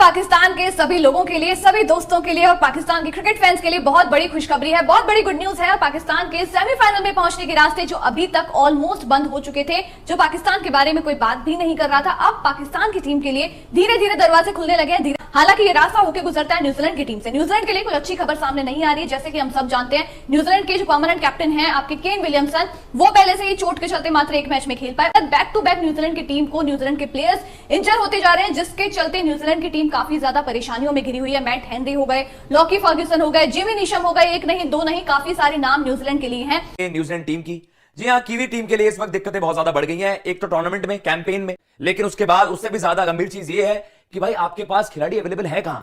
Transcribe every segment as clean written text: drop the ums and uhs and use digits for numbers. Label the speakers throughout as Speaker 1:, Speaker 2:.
Speaker 1: पाकिस्तान के सभी लोगों के लिए, सभी दोस्तों के लिए और पाकिस्तान के क्रिकेट फैंस के लिए बहुत बड़ी खुशखबरी है, बहुत बड़ी गुड न्यूज है। पाकिस्तान के सेमीफाइनल में पहुंचने के रास्ते जो अभी तक ऑलमोस्ट बंद हो चुके थे, जो पाकिस्तान के बारे में कोई बात भी नहीं कर रहा था, अब पाकिस्तान की टीम के लिए धीरे धीरे दरवाजे खुलने लगे हैं। हालांकि ये रास्ता होकर गुजरता है न्यूजीलैंड की टीम से। न्यूजीलैंड के लिए कोई अच्छी खबर सामने नहीं आ रही है। जैसे कि हम सब जानते हैं, न्यूजीलैंड के जो परमानेंट कैप्टन हैं आपके केन विलियमसन, वो पहले से ही चोट के चलते मात्र एक मैच में खेल पाए। बैक टू बैक न्यूजीलैंड की टीम को न्यूजीलैंड के प्लेयर्स इंजर होते जा रहे हैं, जिसके चलते न्यूजीलैंड की टीम काफी ज्यादा परेशानियों में घिरी हुई है। मैट हेनरी हो गए, लॉकी फर्ग्यूसन हो गए, जिमी नीशम हो गए, एक नहीं दो नहीं काफी सारे नाम न्यूजीलैंड के लिए हैं।
Speaker 2: न्यूजीलैंड टीम की, जी हाँ, कीवी टीम के लिए इस वक्त दिक्कतें बहुत ज्यादा बढ़ गई हैं। एक तो टूर्नामेंट में, कैंपेन में, लेकिन उसके बाद उससे भी ज्यादा गंभीर चीज ये है कि भाई आपके पास खिलाड़ी अवेलेबल है कहां।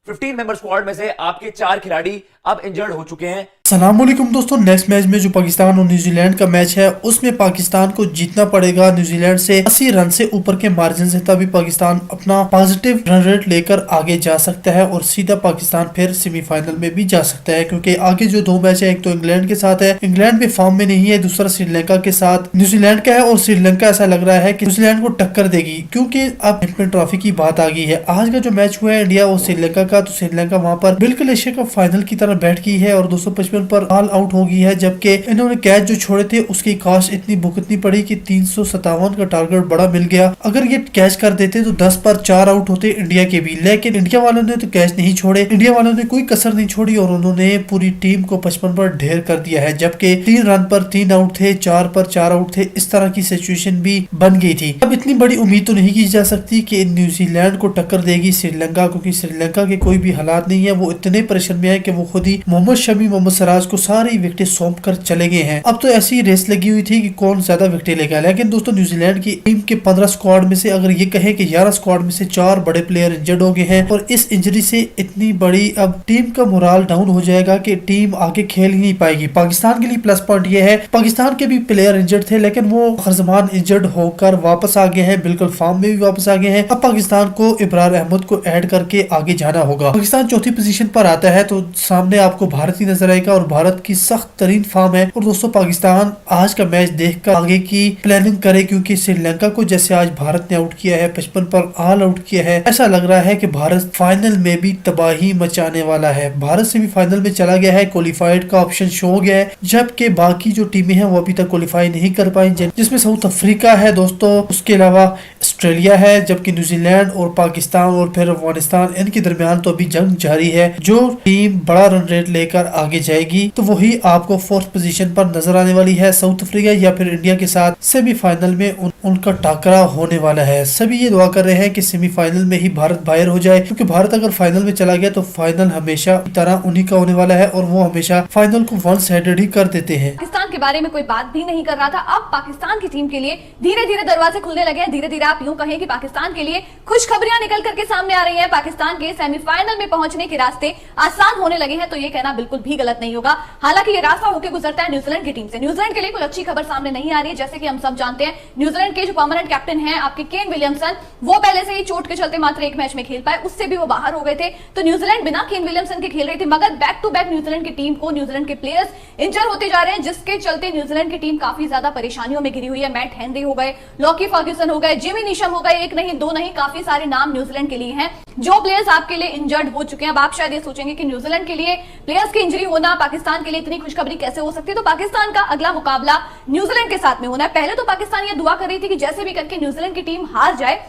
Speaker 2: 15 मेंबर स्क्वाड में से आपके 4 खिलाड़ी अब इंजर्ड हो चुके हैं।
Speaker 3: अस्सलामुअलैकुम दोस्तों, नेक्स्ट मैच में जो पाकिस्तान और न्यूजीलैंड का मैच है उसमें पाकिस्तान को जीतना पड़ेगा न्यूजीलैंड से 80 रन से ऊपर के मार्जिन से, तभी पाकिस्तान अपना पॉजिटिव रन रेट लेकर आगे जा सकता है और सीधा पाकिस्तान फिर सेमीफाइनल में भी जा सकता है। क्योंकि आगे जो 2 मैच है, एक तो इंग्लैंड के साथ है, इंग्लैंड भी फॉर्म में नहीं है, दूसरा श्रीलंका के साथ न्यूजीलैंड का है और श्रीलंका ऐसा लग रहा है कि न्यूजीलैंड को टक्कर देगी क्योंकि अब चैंपियन ट्रॉफी की बात आ गई है। आज का जो मैच हुआ है इंडिया और श्रीलंका का, तो श्रीलंका वहाँ पर बिल्कुल एशिया कप फाइनल की तरह बैठ गई है और 255 पर ऑल आउट हो गई है, जबकि इन्होंने कैच जो छोड़े थे उसकी कॉस्ट इतनी भुगतनी पड़ी कि 357 का टारगेट बड़ा मिल गया। अगर ये कैच कर देते तो 10 पर 4 आउट होते इंडिया के भी, लेकिन इंडिया वालों ने तो कैच नहीं छोड़े। इंडिया वालों ने कोई कसर नहीं छोड़ी और उन्होंने पूरी टीम को 55 पर ढेर कर दिया है, जबकि 3 रन पर 3 आउट थे, 4 पर 4 आउट थे। इस तरह की सिचुएशन भी बन गई थी। अब इतनी बड़ी उम्मीद तो नहीं की जा सकती कि न्यूजीलैंड को टक्कर देगी श्रीलंका, क्योंकि श्रीलंका के कोई भी हालात नहीं है। वो इतने प्रेशर में है कि वो खुद ही मोहम्मद शमी, मोहम्मद सिराज को सारी विकेटें सौंप कर चले गए हैं। अब तो ऐसी रेस लगी हुई थी कि कौन ज्यादा विकेटें लेगा। लेकिन दोस्तों, न्यूजीलैंड की टीम के 15 स्क्वाड में से अगर ये कहे कि 11 स्क्वाड में से 4 बड़े प्लेयर इंजर्ड हो गए हैं और इस इंजरी से इतनी बड़ी अब टीम का मोराल डाउन हो जाएगा कि टीम आगे खेल ही नहीं पाएगी। पाकिस्तान के लिए प्लस पॉइंट ये है, पाकिस्तान के भी प्लेयर इंजर्ड थे लेकिन वो हरजमान इंजर्ड होकर वापस आ गए हैं, बिल्कुल फॉर्म में भी वापस आ गए हैं। अब पाकिस्तान को इब्रार अहमद को ऐड करके आगे जाना होगा। पाकिस्तान चौथी पोजीशन पर आता है तो सामने आपको भारत ही नजर आएगा और भारत की सख्त तरीन फॉर्म है। और दोस्तों, पाकिस्तान आज का मैच देखकर आगे की प्लानिंग करे, क्योंकि श्रीलंका को जैसे आज भारत ने आउट किया है, 55 पर ऑल आउट किया है, ऐसा लग रहा है कि भारत फाइनल में भी तबाही मचाने वाला है। भारत सेमीफाइनल में चला गया है, क्वालिफाइड का ऑप्शन शो हो गया है, जबकि बाकी जो टीमें हैं वो अभी तक क्वालिफाई नहीं कर पाई, जिसमें साउथ अफ्रीका है दोस्तों, उसके अलावा ऑस्ट्रेलिया है, जबकि न्यूजीलैंड और पाकिस्तान और फिर अफगानिस्तान, इनके दरमियान तो अभी जंग जारी है। जो टीम बड़ा रन रेट लेकर आगे जाएगी तो वही आपको 4th पोजीशन पर नजर आने वाली है। साउथ अफ्रीका या फिर इंडिया के साथ सेमीफाइनल में उनका टाकरा होने वाला है। सभी ये दुआ कर रहे हैं कि सेमीफाइनल में ही भारत बाहर हो जाए, क्योंकि भारत अगर फाइनल में चला गया तो फाइनल हमेशा तरह उन्हीं का होने वाला है और वो हमेशा फाइनल को वन साइडेड ही कर देते हैं।
Speaker 1: पाकिस्तान के बारे में कोई बात भी नहीं कर रहा था, अब पाकिस्तान की टीम के लिए धीरे धीरे दरवाजे खुलने लगे हैं। धीरे धीरे आप यूं कहें कि पाकिस्तान के लिए खुशखबरियां निकल करके सामने आ रही है। पाकिस्तान के सेमीफाइनल में पहुंचने के रास्ते आसान होने लगे हैं, तो ये कहना बिल्कुल भी गलत नहीं होगा। हालांकि ये रास्ता होकर गुजरता है न्यूजीलैंड की टीम से। न्यूजीलैंड के लिए कोई अच्छी खबर सामने नहीं आ रही है। जैसे कि हम सब जानते हैं, न्यूजीलैंड के जो परमानेंट कैप्टन हैं आपके केन विलियमसन, वो पहले से ही चोट के चलते मात्र एक मैच में खेल पाए, उससे भी वो बाहर हो गए थे। तो न्यूजीलैंड बिना केन विलियमसन के खेल रही थी, मगर बैक टू बैक न्यूजीलैंड की टीम को न्यूजीलैंड के प्लेयर्स इंजर होते जा रहे हैं, जिसके चलते न्यूजीलैंड की टीम काफी ज्यादा परेशानियों में घिरी हुई है। मैट हेनरी हो गए, लॉकी फर्ग्यूसन हो गए, जिमी नीशम हो गए, एक नहीं दो नहीं काफी सारे नाम न्यूजीलैंड के लिए हैं जो प्लेयर्स आपके लिए इंजर्ड हो चुके हैं। अब आप शायद ये सोचेंगे कि न्यूजीलैंड के लिए प्लेयर्स की इंजरी होना पाकिस्तान के लिए इतनी खुशखबरी कैसे हो सकती है। तो पाकिस्तान का अगला मुकाबला न्यूजीलैंड के साथ में होना है। पहले तो पाकिस्तान ये दुआ कर रही थी कि जैसे भी करके न्यूजीलैंड की टीम हार जाए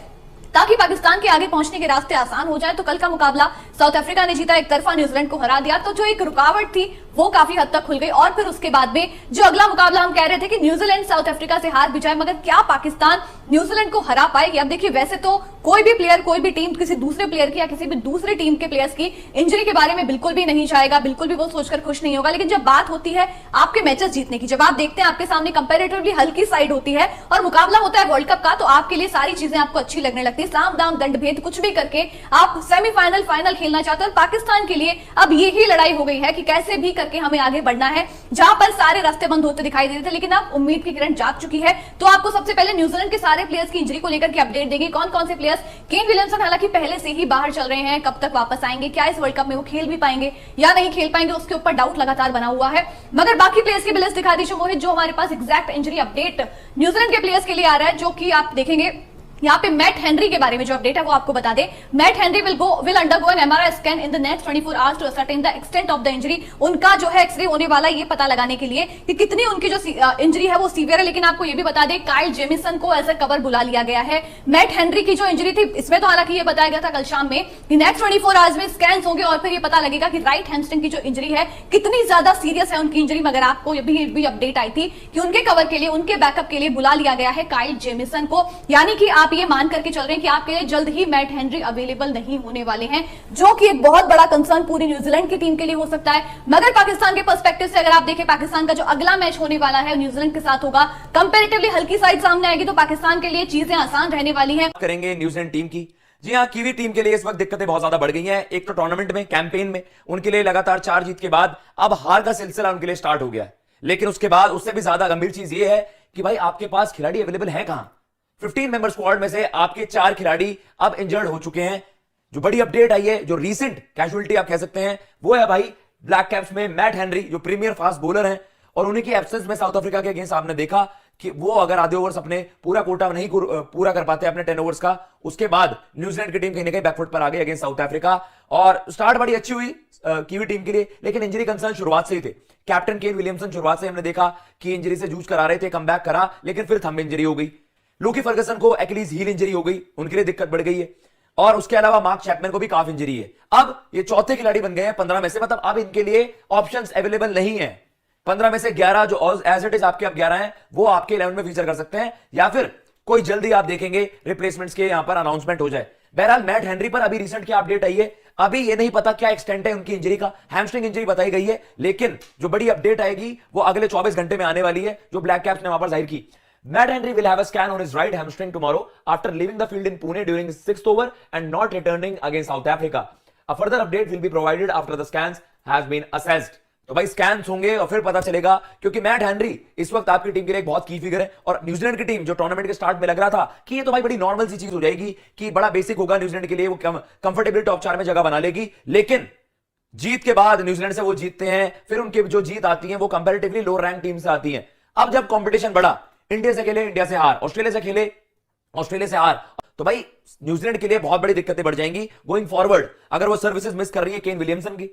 Speaker 1: ताकि पाकिस्तान के आगे पहुंचने के रास्ते आसान हो जाए। तो कल का मुकाबला साउथ अफ्रीका ने जीता, एक तरफा न्यूजीलैंड को हरा दिया, तो जो एक रुकावट थी वो काफी हद तक खुल गई। और फिर उसके बाद में जो अगला मुकाबला हम कह रहे थे कि न्यूजीलैंड साउथ अफ्रीका से हार भी जाए, मगर क्या पाकिस्तान न्यूजीलैंड को हरा पाएगी? अब देखिए, वैसे तो कोई भी प्लेयर, कोई भी टीम किसी दूसरे प्लेयर की या किसी भी दूसरी टीम के प्लेयर्स की इंजरी के बारे में बिल्कुल भी नहीं चाहेगा, बिल्कुल भी वो सोचकर खुश नहीं होगा। लेकिन जब बात होती है आपके मैचेस जीतने की, जब आप देखते हैं आपके सामने कंपैरेटिवली हल्की साइड होती है और मुकाबला होता है वर्ल्ड कप का, तो आपके लिए सारी चीजें आपको अच्छी लगने लगती है। साम दाम दंड भेद कुछ भी करके आप सेमीफाइनल, फाइनल खेलना चाहते हैं। पाकिस्तान के लिए अब यही लड़ाई हो गई है कि कैसे भी करके हमें आगे बढ़ना है, जहां पर सारे रास्ते बंद होते दिखाई दे रहे थे, लेकिन अब उम्मीद की किरण जाग चुकी है। तो आपको सबसे पहले न्यूजीलैंड के सारे प्लेयर्स की इंजरी को लेकर के अपडेट देंगे। कौन कौन से प्लेयर्स, केन विलियमसन हालांकि पहले से ही बाहर चल रहे हैं, कब तक वापस आएंगे, क्या इस वर्ल्ड कप में वो खेल भी पाएंगे या नहीं खेल पाएंगे, उसके ऊपर डाउट लगातार बना हुआ है। मगर बाकी प्लेयर्स की भी लिस्ट दिखा दीजिए मोहित, जो हमारे पास एग्जैक्ट इंजरी अपडेट न्यूजीलैंड के प्लेयर्स के लिए आ रहा है, जो कि आप देखेंगे यहाँ पे मैट हेनरी के बारे में जो अपडेट है वो आपको बता दें। Matt Henry will undergo an MRI scan in the next 24 hours to ascertain the extent of the injury. उनका जो है एक्सरे होने वाला ये पता लगाने के लिए कि कितनी उनकी जो इंजरी है वो सीवियर है। लेकिन आपको ये भी बता दें काइल जेमिसन को एज ए कवर बुला लिया गया है। मैट हेनरी की जो इंजरी थी इसमें तो हालांकि ये बताया गया था कल शाम में कि नेक्स्ट 24 आवर्स में स्कैन होंगे और फिर ये पता लगेगा कि राइट हैमस्ट्रिंग की जो इंजरी है कितनी ज्यादा सीरियस है उनकी इंजरी। मगर आपको ये भी अपडेट आई थी कि उनके कवर के लिए, उनके बैकअप के लिए बुला लिया गया है काइल जेमिसन को। यानी कि आप ये मान करके चल रहे हैं कि आपके लिए जल्द ही मैट हेनरी अवेलेबल नहीं होने वाले हैं, जो कि एक बहुत बड़ा कंसर्न पूरी न्यूजीलैंड की टीम के लिए हो सकता है। मगर पाकिस्तान के पर्सपेक्टिव से अगर आप देखें, पाकिस्तान का जो अगला मैच होने वाला है न्यूजीलैंड के साथ होगा, कंपैरेटिवली हल्की साइड सामने आएगी तो पाकिस्तान के लिए चीजें आसान रहने वाली हैं।
Speaker 2: करेंगे न्यूजीलैंड टीम की। जी हाँ, कीवी टीम के लिए इस वक्त दिक्कतें बहुत ज्यादा बढ़ गई हैं। एक तो टूर्नामेंट में, कैंपेन में उनके लिए लगातार 4 जीत के बाद अब हार का सिलसिला उनके लिए स्टार्ट हो गया है। लेकिन उसके बाद उससे भी ज्यादा गंभीर चीज ये है कि भाई आपके पास खिलाड़ी अवेलेबल है कहां। 15 मेंबर स्क्वाड में से आपके 4 खिलाड़ी अब इंजर्ड हो चुके हैं। जो बड़ी अपडेट आई है, जो रीसेंट कैजुअलिटी आप कह सकते हैं, वो है भाई ब्लैक कैप्स में मैट हेनरी, जो प्रीमियर फास्ट बॉलर हैं। और उन्हीं की एब्सेंस में साउथ अफ्रीका के अगेंस्ट आपने देखा कि वो अगर आधे ओवर्स अपने पूरा कोटा नहीं पूरा कर पाते अपने 10 ओवर्स का, उसके बाद न्यूजीलैंड की टीम कहीं ना कहीं बैकफुट पर आ गई अगेंस्ट साउथ अफ्रीका। और स्टार्ट बड़ी अच्छी हुई कीवी टीम के लिए, लेकिन इंजरी कंसर्न शुरुआत से ही थे। कैप्टन केन विलियमसन शुरुआत से हमने देखा कि इंजरी से जूझ कर आ रहे थे, कमबैक करा, लेकिन फिर थंब इंजरी हो गई। लूकी फर्गसन को एक्लीज हील इंजरी हो गई, उनके लिए दिक्कत बढ़ गई है। और उसके अलावा मार्क चैपमैन को भी काफ इंजरी है। अब ये चौथे खिलाड़ी बन गए हैं 15 में से, मतलब अब इनके लिए ऑप्शंस अवेलेबल नहीं है। 15 में से 11 जो एज इट इज आपके अब 11 हैं, वो आपके 11 में फीचर कर सकते हैं, या फिर कोई जल्दी आप देखेंगे रिप्लेसमेंट्स के यहां पर अनाउंसमेंट हो जाए। बहरहाल मैट हेनरी पर अभी रिसेंट क्या अपडेट आई है, अभी ये नहीं पता क्या एक्सटेंट है उनकी इंजरी का। हैमस्ट्रिंग इंजरी बताई गई है, लेकिन जो बड़ी अपडेट आएगी वो अगले 24 घंटे में आने वाली है, जो ब्लैक कैप्स ने वहां पर जाहिर की। Matt Henry will have a scan on his right hamstring tomorrow after leaving the field in Pune during his 6th over and not returning against South Africa. A further update will be provided after the scans has been assessed. तो भाई scans होंगे और फिर पता चलेगा, क्योंकि Matt Henry इस वक्त आपकी टीम के लिए एक बहुत की फिगर है। और न्यूजीलैंड की टीम जो टूर्नामेंट के स्टार्ट में लग रहा था कि ये तो भाई बड़ी नॉर्मल सी चीज हो जाएगी कि बड़ा बेसिक होगा न्यूजीलैंड के लिए, वो कंफर्टेबली टॉप 4 में जगह बना लेगी। लेकिन जीत के बाद न्यूजीलैंड से वो जीतते हैं, फिर उनकी जो जीत आती है वो कंपैरेटिवली लो रैंक टीम से आती है। अब जब कंपटीशन बढ़ा, इंडिया से खेले इंडिया से हार, ऑस्ट्रेलिया से खेले ऑस्ट्रेलिया से हार, तो भाई न्यूजीलैंड के लिए बहुत बड़ी दिक्कतें बढ़ जाएंगी गोइंग फॉरवर्ड। अगर वो सर्विसेज मिस कर रही है केन विलियमसन की,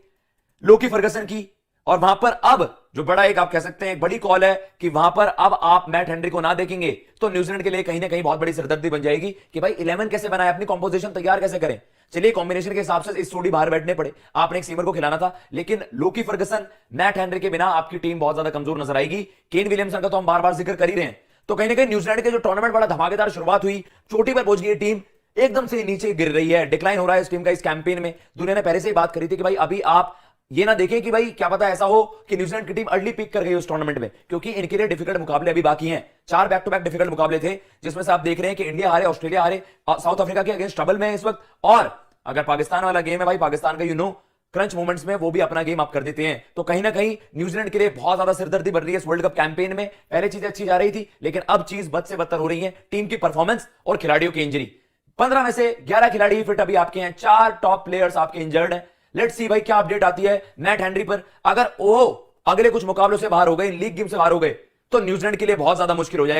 Speaker 2: लोकी फर्गसन की, और वहां पर अब जो बड़ा एक आप कह सकते हैं एक बड़ी कॉल है कि वहां पर अब आप मैट हेनरी को ना देखेंगे, तो न्यूजीलैंड के लिए कहीं ना कहीं बहुत बड़ी सिरदर्दी बन जाएगी कि भाई 11 कैसे बनाए, अपनी कॉम्पोजिशन तैयार कैसे करें। चलिए कॉम्बिनेशन के हिसाब से इस जोड़ी बाहर बैठने पड़े, आपने एक सीमर को खिलाना था, लेकिन लोकी फर्गसन, मैट हेनरी के बिना आपकी टीम बहुत ज्यादा कमजोर नजर आएगी। केन विलियमसन का तो हम बार बार जिक्र कर ही रहे हैं। तो कहीं ना कहीं न्यूजीलैंड के जो टूर्नामेंट बड़ा धमाकेदार शुरुआत हुई, चोटी पर पहुंच गई टीम, एकदम से नीचे गिर रही है, डिक्लाइन हो रहा है इस टीम का इस कैंपेन में। दुनिया ने पहले से ही बात करी थी कि भाई अभी आप ये ना देखें कि भाई क्या पता ऐसा हो कि न्यूजीलैंड की टीम अर्ली पिक कर गई उस टूर्नामेंट में, क्योंकि इनके लिए डिफिकल्ट मुकाबले अभी बाकी हैं। 4 बैक टू बैक डिफिकल्ट मुकाबले थे, जिसमें से आप देख रहे हैं कि इंडिया हारे, ऑस्ट्रेलिया हारे, साउथ अफ्रीका के अगेंस्ट ट्रबल में है इस वक्त। और अगर पाकिस्तान वाला गेम है भाई, पाकिस्तान का क्रंच मोमेंट्स में वो भी अपना गेम अप कर देते हैं। तो कहीं ना कहीं न्यूजीलैंड के लिए बहुत ज्यादा सिरदर्दी बढ़ रही है इस वर्ल्ड कप कैंपेन में। पहले चीजें अच्छी जा रही थी, लेकिन अब चीज बद से बदतर हो रही है, टीम की परफॉर्मेंस और खिलाड़ियों की इंजरी। 15 में से 11 खिलाड़ी फिट अभी आपके हैं, 4 टॉप प्लेयर्स आपके इंजर्ड हैं। लेट्स सी भाई क्या अपडेट आती है मैट हेनरी पर। अगर वो अगले कुछ मुकाबलों से बाहर हो गए, लीग गेम से बाहर हो गए, तो न्यूजीलैंड के लिए बहुत ज्यादा मुश्किल हो जाएगा।